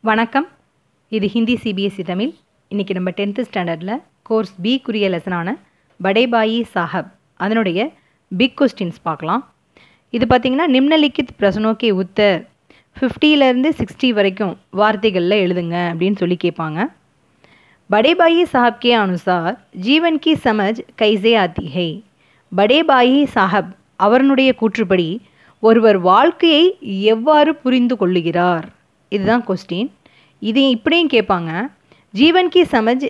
வணக்கம். இது ஹிந்தி சிபிஎஸ்சி தமிழ். இன்றைக்கி நம்ம 10th ஸ்டாண்டர்டில் கோர்ஸ் பிக்குரிய லெசனான படே பாயி சாஹப் அதனுடைய பிக் கொஸ்டின்ஸ் பார்க்கலாம். இது பார்த்திங்கன்னா நிம்னலிக்கித் பிரசனோக்கே உத்தர் 50லேருந்து 60 வரைக்கும் வார்த்தைகளில் எழுதுங்க அப்படின்னு சொல்லி கேட்பாங்க. படே பாயி சாஹப் கே அனுசார் ஜீவன் கி சமஜ் கைசே ஆத்தி ஹை. படே பாயி சாஹப் அவருடைய கூற்றுப்படி ஒருவர் வாழ்க்கையை எவ்வாறு புரிந்து கொள்ளுகிறார், இதுதான் கொஸ்டின். இது இப்படியும் கேட்பாங்க. ஜீவன் கி சமஜ்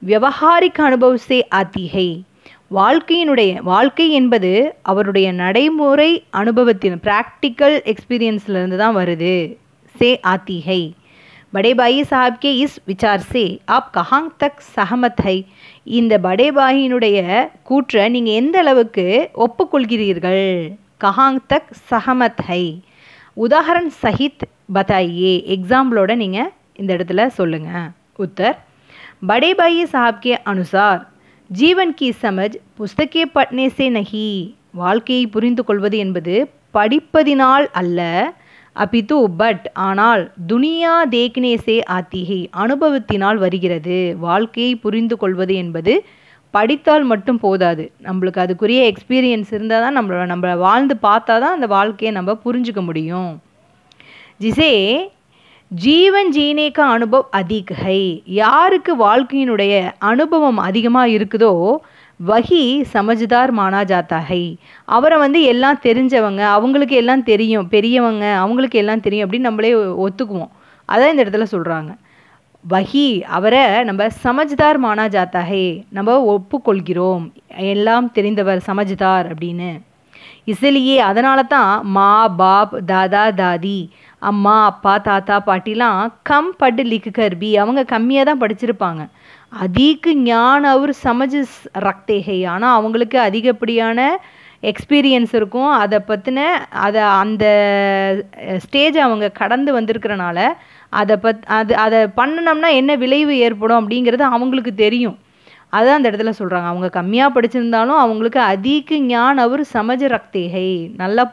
வியவஹாரிக் அனுபவ் சே ஆத்தி ஹை. வாழ்க்கை என்பது அவருடைய நடைமுறை அனுபவத்தின் ப்ராக்டிக்கல் எக்ஸ்பீரியன்ஸ்லேருந்து தான் வருது. சே ஆத்தி ஹை. படே பாயி சாஹப் கே இஸ் விசார் சே ஆப் கஹாங் தக் சஹமத் ஹை. இந்த படே பாயினுடைய கூற்றை நீங்கள் எந்த அளவுக்கு ஒப்புக்கொள்கிறீர்கள்? கஹாங் தக் சஹமத் ஹை. உதாரண் சஹித் பதாயியே. எக்ஸாம்பிளோட நீங்கள் இந்த இடத்துல சொல்லுங்கள். உத்தர் படே பாயி சாஹப் கே அனுசார் ஜீவன் கி சமஜ் புஸ்தகே பட்னே சே நஹி. வாழ்க்கையை புரிந்து கொள்வது என்பது படிப்பதினால் அல்ல, அபிது பட் ஆனால் துனியா தேக்னே சே ஆத்தி ஹை. அனுபவத்தினால் வருகிறது. வாழ்க்கையை புரிந்து கொள்வது என்பது படித்தால் மட்டும் போதாது, நம்மளுக்கு அதுக்குரிய எக்ஸ்பீரியன்ஸ் இருந்தால் தான் நம்ம வாழ்ந்து பார்த்தா தான் அந்த வாழ்க்கையை நம்ம புரிஞ்சுக்க முடியும். ஜிசே ஜீவன் ஜீனேக்கா அனுபவ் அதிக் ஹை. யாருக்கு வாழ்க்கையினுடைய அனுபவம் அதிகமாக இருக்குதோ வஹி சமஜ்தார் மானா ஜாத்தா ஹை. அவரை எல்லாம் தெரிஞ்சவங்க, அவங்களுக்கு எல்லாம் தெரியும், பெரியவங்க அவங்களுக்கு எல்லாம் தெரியும் அப்படின்னு நம்மளே ஒத்துக்குவோம். அதான் இந்த இடத்துல சொல்கிறாங்க. வஹி அவரை நம்ம சமஜ்தார் மானா ஜாத்தா ஹை, நம்ம ஒப்புக்கொள்கிறோம், எல்லாம் தெரிந்தவர் சமஜ்தார் அப்படின்னு. இசிலியே அதனால தான் மா பாப் தாதா தாதி, அம்மா அப்பா தாத்தா பாட்டிலாம் கம் பட்டு லிக்குகர் பி, அவங்க கம்மியாக தான் படிச்சிருப்பாங்க. அதிக ஞான் அவர் சமஜ் ரக்தேகை, ஆனால் அவங்களுக்கு அதிகப்படியான எக்ஸ்பீரியன்ஸ் இருக்கும். அதை பற்றின அந்த ஸ்டேஜ் அவங்க கடந்து வந்திருக்கிறனால அதை பண்ணினோம்னா என்ன விளைவு ஏற்படும் அப்படிங்கிறது அவங்களுக்கு தெரியும். அதான் அந்த இடத்துல சொல்கிறாங்க. அவங்க கம்மியாக படிச்சிருந்தாலும் அவங்களுக்கு அதிக ஞான் அவர் சமஜ ரக்தேகை, நல்லா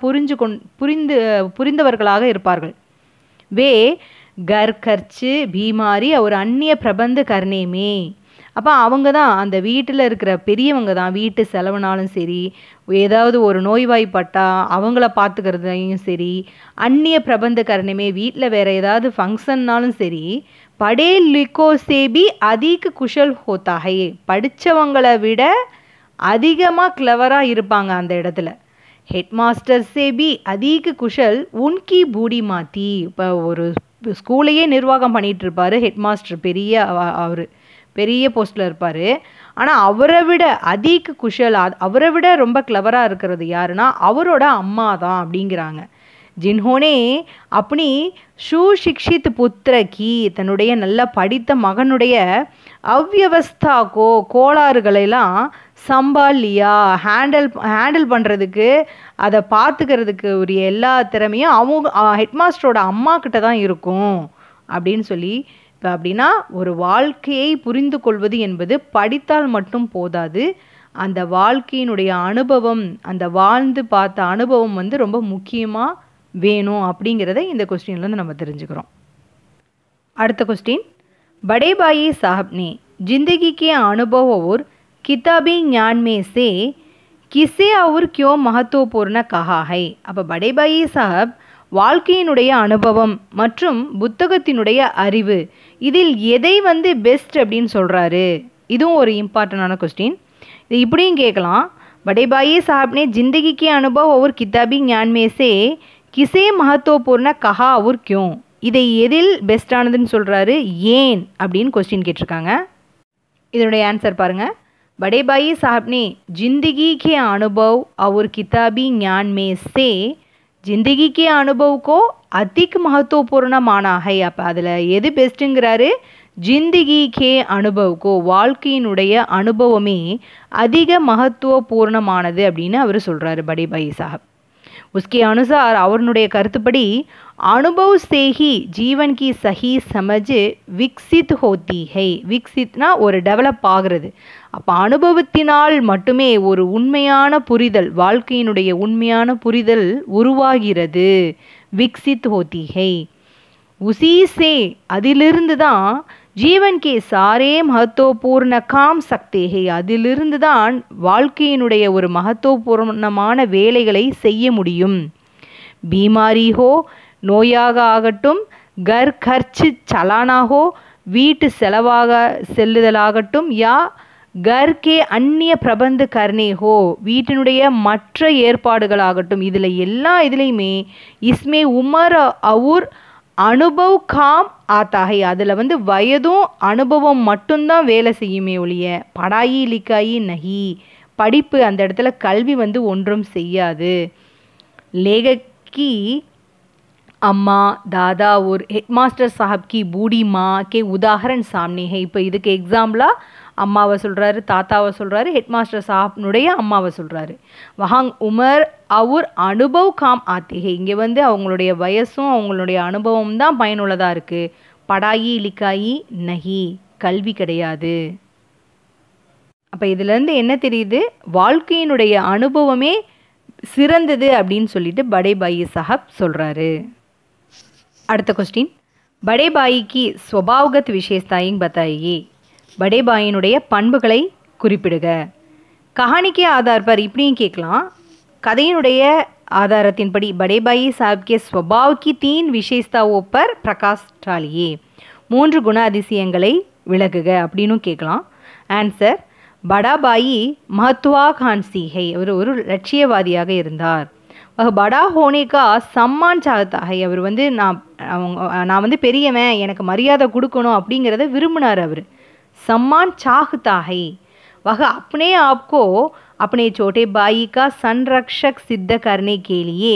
புரிந்தவர்களாக இருப்பார்கள். வே கர் கர்ச்சு பீமாரி அவர் அந்நிய பிரபந்த கர்ணேமே. அப்போ அவங்க தான் அந்த வீட்டில் இருக்கிற பெரியவங்க தான். வீட்டு செலவுனாலும் சரி, ஏதாவது ஒரு நோய்வாய்ப்பட்டா அவங்கள பார்த்துக்கிறதையும் சரி, அந்நிய பிரபந்த கர்ணமே வீட்டில் வேறு ஏதாவது ஃபங்க்ஷன்னாலும் சரி, படே லிக்கோ சேபி அதிக குஷல் ஹோத்தாகை. படித்தவங்களை விட அதிகமாக கிளவராக இருப்பாங்க அந்த இடத்துல. ஹெட் மாஸ்டர் சேபி அதிக குஷல் உன்கி பூடி மாற்றி. இப்போ ஒரு ஸ்கூலையே நிர்வாகம் பண்ணிகிட்ருப்பார் ஹெட் மாஸ்டர், அவர் பெரிய போஸ்ட்டில் இருப்பார். ஆனால் அவரை விட அதிக குஷல், அவரை விட ரொம்ப கிளவராக இருக்கிறது யாருன்னா அவரோட அம்மா தான் அப்படிங்கிறாங்க. ஜின்ஹோனே அப்படி சுஷிக்ஷித் புத்திரக்கி, தன்னுடைய நல்லா படித்த மகனுடைய அவ்வியவஸ்தாக்கோ கோளாறுகளெல்லாம் சம்பாலியா ஹேண்டில் பண்ணுறதுக்கு, அதை பார்த்துக்கிறதுக்கு உரிய எல்லா திறமையும் அவங்க ஹெட்மாஸ்டரோட அம்மா கிட்ட தான் இருக்கும் அப்படின்னு சொல்லி. இப்போ அப்படின்னா ஒரு வாழ்க்கையை புரிந்து கொள்வது என்பது படித்தால் மட்டும் போதாது, அந்த வாழ்க்கையினுடைய அனுபவம், அந்த வாழ்ந்து பார்த்த அனுபவம் ரொம்ப முக்கியமாக வேணும் அப்படிங்கிறத இந்த கொஸ்டின்லேருந்து நம்ம தெரிஞ்சுக்கிறோம். அடுத்த கொஸ்டின். படே பாயி சாஹப் ने जिंदगी के अनुभव और किताबी ज्ञान में से किसे और क्यों महत्वपूर्ण कहा है. அப்போ படே பாயி சாஹப் வாழ்க்கையினுடைய அனுபவம் மற்றும் புத்தகத்தினுடைய அறிவு, இதில் எதை பெஸ்ட் அப்படின்னு சொல்கிறாரு? இதுவும் ஒரு இம்பார்ட்டண்டான கொஸ்டின். இது இப்படியும் கேட்கலாம். படே பாயி சாஹப் ने जिंदगी के अनुभव और किताबी ज्ञान में से கிசே மகத்துவபூர்ண கஹா அவர் கியூ. இதை எதில் பெஸ்டானதுன்னு சொல்கிறாரு, ஏன் அப்படின்னு கொஸ்டின் கேட்டிருக்காங்க. இதனுடைய ஆன்சர் பாருங்கள். படே பாயி சாஹப் ने जिंदगी के अनुभव और किताबी ज्ञान में से जिंदगी के अनुभव को अधिक महत्वपूर्ण माना है. அப்போ அதில் எது பெஸ்ட்டுங்கிறாரு? ஜிந்திகி கே அனுபவுக்கோ, வாழ்க்கையினுடைய அனுபவமே அதிக மகத்துவபூர்ணமானது அப்படின்னு அவர் சொல்கிறாரு படே பாயி சாஹப். உஸ்கே அனுசார் அவருடைய கருத்துப்படி அனுபவ் சேஹி ஜீவன் கி சஹி சமஜ் விக்சித் ஹோத்தி ஹை. விக்சித்னா ஒரு டெவலப் ஆகிறது. அப்போ அனுபவத்தினால் மட்டுமே ஒரு உண்மையான புரிதல், வாழ்க்கையினுடைய உண்மையான புரிதல் உருவாகிறது. விக்சித் ஹோத்தி ஹை. उसी से அதிலிருந்து தான் ஜீவன் கே சாரே மகத்துவபூர்ண காம் சக்தே ஹே, அதிலிருந்து தான் வாழ்க்கையினுடைய ஒரு மகத்துவபூர்ணமான வேலைகளை செய்ய முடியும். பீமாரி ஹோ, நோயாக ஆகட்டும், கர் கர்ச்சு சலானா ஹோ, வீட்டு செலவாக செல்லுதலாகட்டும், யா घर के अन्य प्रबंध करने हो, வீட்டினுடைய மற்ற ஏற்பாடுகளாகட்டும், இதில் எல்லா இதுலேயுமே इसमें उम्र और अनुभव काम आता है, அதில் வயதும் அனுபவம் மட்டும்தான் வேலை செய்யுமே ஒழிய படாயி லிக்காயி நஹி, படிப்பு அந்த இடத்துல கல்வி ஒன்றும் செய்யாது. लेखकी अम्मा, दादा और हेडमास्टर साहब की बूढ़ी माँ के उदाहरण सामने है. இப்போ இதுக்கு எக்ஸாம்பிளாக அம்மாவை சொல்கிறாரு, தாத்தாவை சொல்கிறாரு, ஹெட்மாஸ்டர் சாஹப்னுடைய அம்மாவை சொல்கிறாரு. வஹாங் உமர் அவர் அனுபவ் காம் ஆத்தே ஹே, இங்கே அவங்களுடைய வயசும் அவங்களுடைய அனுபவம் தான் பயனுள்ளதாக இருக்குது. படாயி லிக்காயி நஹி, கல்வி கிடையாது. அப்போ இதுலேருந்து என்ன தெரியுது, வாழ்க்கையினுடைய அனுபவமே சிறந்தது அப்படின்னு சொல்லிட்டு படே பாயி சாஹப் சொல்கிறாரு. அடுத்த கொஸ்டின், படே பாயிக்கு ஸ்வபாவகத் விசேஷதாயிங் பத்தாயியே, படே பாயினுடைய பண்புகளை குறிப்பிடுக. கஹானிக்கு ஆதார் பர் இப்படியும் கேட்கலாம். கதையினுடைய ஆதாரத்தின்படி படே பாயி சாஹப் கே ஸ்வபாவ் கி 3 விசேஷதாவோ பர் பிரகாஷ் டாலியே, 3 குண அதிசயங்களை விளக்குக அப்படின்னு கேட்கலாம். ஆன்சர், படா பாயி மகத்துவாகான்சி ஹை, அவர் ஒரு லட்சியவாதியாக இருந்தார். படா ஹோனேக்கா சம்மான் சாகத்தா ஹை, அவர் நான் பெரியவன், எனக்கு மரியாதை கொடுக்கணும் அப்படிங்கிறத விரும்பினார். அவர் सम्मान चाहता है, वह अपने आप को अपने छोटे भाई का संरक्षक सिद्ध करने के लिए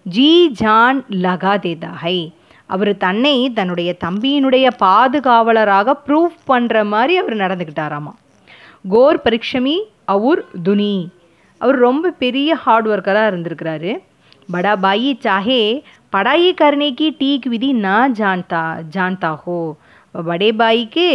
जी जान लगा देता है. அவர் தன்னை தன்னுடைய தம்பியினுடைய பாதுகாவலராக ப்ரூஃப் பண்ணுற மாதிரி அவர் நடந்துக்கிட்டாராமா. கோர் பரிக்ஷமி அவுர் துனி, அவர் ரொம்ப பெரிய ஹார்ட் ஒர்க்கராக இருந்திருக்கிறாரு. படா பாயி சாஹே படாயி கர்னே கி டீக் விதி நா ஜான்தா ஹோ, படே பாய்க்கு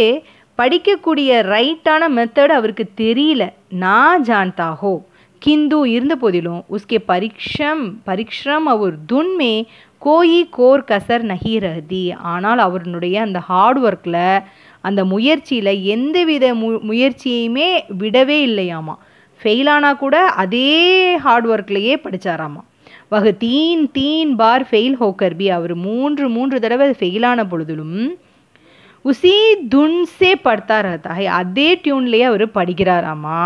படிக்கக்கூடிய ரைட்டான மெத்தட் அவருக்கு தெரியல. நான் ஜான்தா ஹோ, கிந்து இருந்த போதிலும் உஸ்கே பரிக்ஷம் அவர் துன்மே கோயி கோர் கசர் நஹி ரஹதி, ஆனால் அவருடைய அந்த ஹார்ட் ஒர்க்கில் அந்த முயற்சியில் எந்தவித முயற்சியுமே விடவே இல்லையாமா. ஃபெயிலானா கூட அதே ஹார்ட் ஒர்க்லேயே படித்தாராமா. வகு தீன் பார் ஃபெயில் ஹோக்கர் பி, அவர் 3 தடவை ஃபெயிலான பொழுதிலும் உசி துன்சே படுத்தா ரஹதா ஹை, அதே டியூன்லேயே அவர் படிக்கிறாராமா.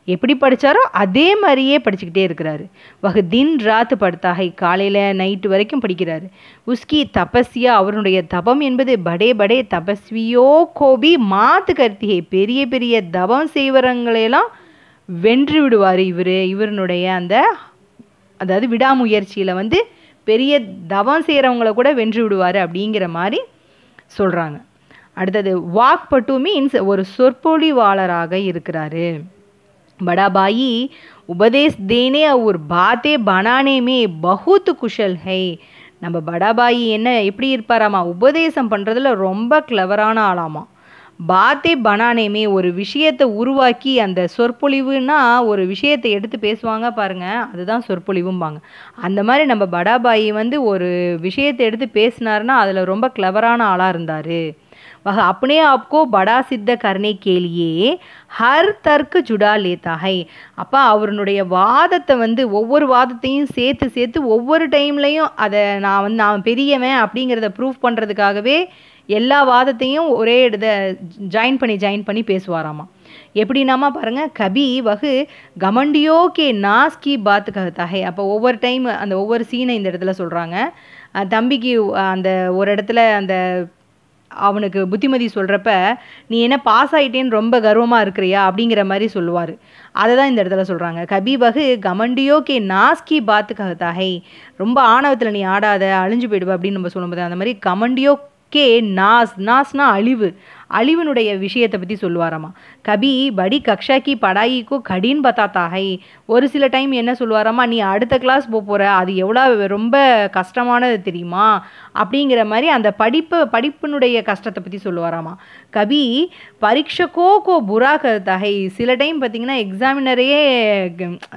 எப்படி படித்தாரோ அதே மாதிரியே படிச்சுக்கிட்டே இருக்கிறாரு. வகு தின் ராத் படுத்தா ஹை, காலையில் நைட்டு வரைக்கும் படிக்கிறாரு. உஸ்கி தபஸ்யா, அவருடைய தபம் என்பது படே படே தபஸ்வியோ கோபி மாத்து கருத்தி ஹை, பெரிய பெரிய தபம் செய்வரங்களையெல்லாம் வென்று விடுவார். இவருடைய அதாவது விடாமுயற்சியில் பெரிய தவம் செய்கிறவங்கள கூட வென்று விடுவார் அப்படிங்கிற மாதிரி சொல்கிறாங்க. அடுத்தது, வாக் பட்டு மீன்ஸ் ஒரு சொற்பொழிவாளராக இருக்கிறாரு. बड़ा भाई उपदेश देने और बातें बनाने में बहुत कुशल है. நம்ம படா பாயி என்ன எப்படி இருப்பாராமா, உபதேசம் பண்ணுறதுல ரொம்ப கிளவரான ஆளாமா. பாத்தே பனானேமே, ஒரு விஷயத்தை உருவாக்கி, அந்த சொற்பொழிவுன்னா ஒரு விஷயத்தை எடுத்து பேசுவாங்க பாருங்கள், அதுதான் சொற்பொழிவும்பாங்க. அந்த மாதிரி நம்ம படா பாயி ஒரு விஷயத்தை எடுத்து பேசினார்னா அதில் ரொம்ப கிளவரான ஆளாக இருந்தார். वह अपने आप को बड़ा सिद्ध करने के लिए हर तर्क जुड़ा लेता है. அப்போ அவருடைய வாதத்தை ஒவ்வொரு வாதத்தையும் சேர்த்து ஒவ்வொரு டைம்லையும் அதை நான் பெரியவன் அப்படிங்கிறத ப்ரூஃப் பண்ணுறதுக்காகவே எல்லா வாதத்தையும் ஒரே ஜாயின் பண்ணி பேசுவாராமா. எப்படின்னாமா பாருங்கள், கபி வகு கமண்டியோ கே நாஸ் கி பாத் கஹதா ஹை. அப்போ ஒவ்வொரு டைம் அந்த ஒவ்வொரு சீனை இந்த இடத்துல சொல்கிறாங்க. தம்பிக்கு அந்த ஒரு இடத்துல அந்த அவனுக்கு புத்திமதி சொல்கிறப்ப, நீ என்ன பாஸ் ஆகிட்டேன்னு ரொம்ப கர்வமாக இருக்கிறியா அப்படிங்கிற மாதிரி சொல்லுவார். அதை தான் இந்த இடத்துல சொல்கிறாங்க. கபி வகு கமண்டியோ கே நாஸ்கி பாத்து கஹதா ஹை, ரொம்ப ஆணவத்தில் நீ ஆடாத, அழிஞ்சு போயிடுவ அப்படின்னு நம்ம சொல்லும்போது அந்த மாதிரி கமண்டியோ கே நாஸ்னா அழிவினுடைய விஷயத்தை பற்றி சொல்லுவாராமா. கபி படி கக்ஷாக்கி படாயிக்கோ கடின் பத்தாத்தா ஹை, ஒரு சில டைம் என்ன சொல்லுவாராமா, நீ அடுத்த கிளாஸ் போகிற, அது எவ்வளோ ரொம்ப கஷ்டமானது தெரியுமா அப்படிங்கிற மாதிரி அந்த படிப்பினுடைய கஷ்டத்தை பற்றி சொல்லுவாராமா. கபி பரீட்சக்கோ புரா கருத்தா ஹை, சில டைம் பார்த்திங்கன்னா எக்ஸாமினரையே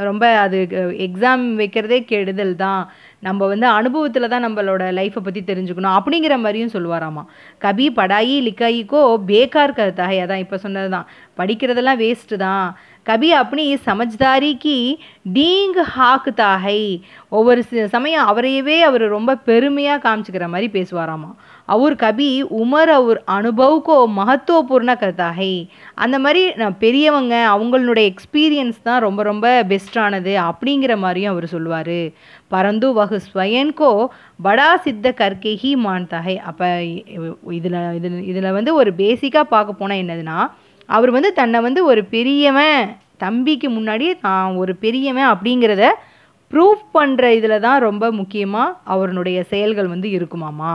ரொம்ப அது எக்ஸாம் வைக்கிறதே கெடுதல் தான், நம்ம வந்து அனுபவத்தில் தான் நம்மளோட லைஃப்பை பற்றி தெரிஞ்சுக்கணும் அப்படிங்கிற மாதிரியும் சொல்லுவாராமா. கபி படாயி லிக்காயிக்கோ பேக்கார் கர்த்தா ஹை, அதான் இப்போ சொன்னது தான், படிக்கிறதெல்லாம் வேஸ்ட்டு தான். கபி அப்படி சமஜ்தாரிக்கு டீங் ஹாக்குதா ஹை, ஒவ்வொரு சமயம் அவரையவே அவர் ரொம்ப பெருமையாக காமிச்சிக்கிற மாதிரி பேசுவாராமா. அவர் கபி உமர் அவர் அனுபவுக்கோ மகத்துவபூர்ண கர்த்தா ஹை, அந்த மாதிரி பெரியவங்க அவங்களுடைய எக்ஸ்பீரியன்ஸ் தான் ரொம்ப ரொம்ப பெஸ்ட்டானது அப்படிங்கிற மாதிரியும் அவர் சொல்லுவார். பரந்து வகு ஸ்வயன்கோ படா சித்த கர்க்கே ஹி மான்தா ஹை. அப்போ இதில் வந்து ஒரு பேசிக்காக பார்க்க போனால் என்னதுன்னா, அவர் வந்து தன்னை வந்து ஒரு பெரியவன், தம்பிக்கு முன்னாடி தான் ஒரு பெரியவன் அப்படிங்கிறத ப்ரூஃப் பண்ணுற இதில் தான் ரொம்ப முக்கியமாக அவருடைய செயல்கள் வந்து இருக்குமாமா.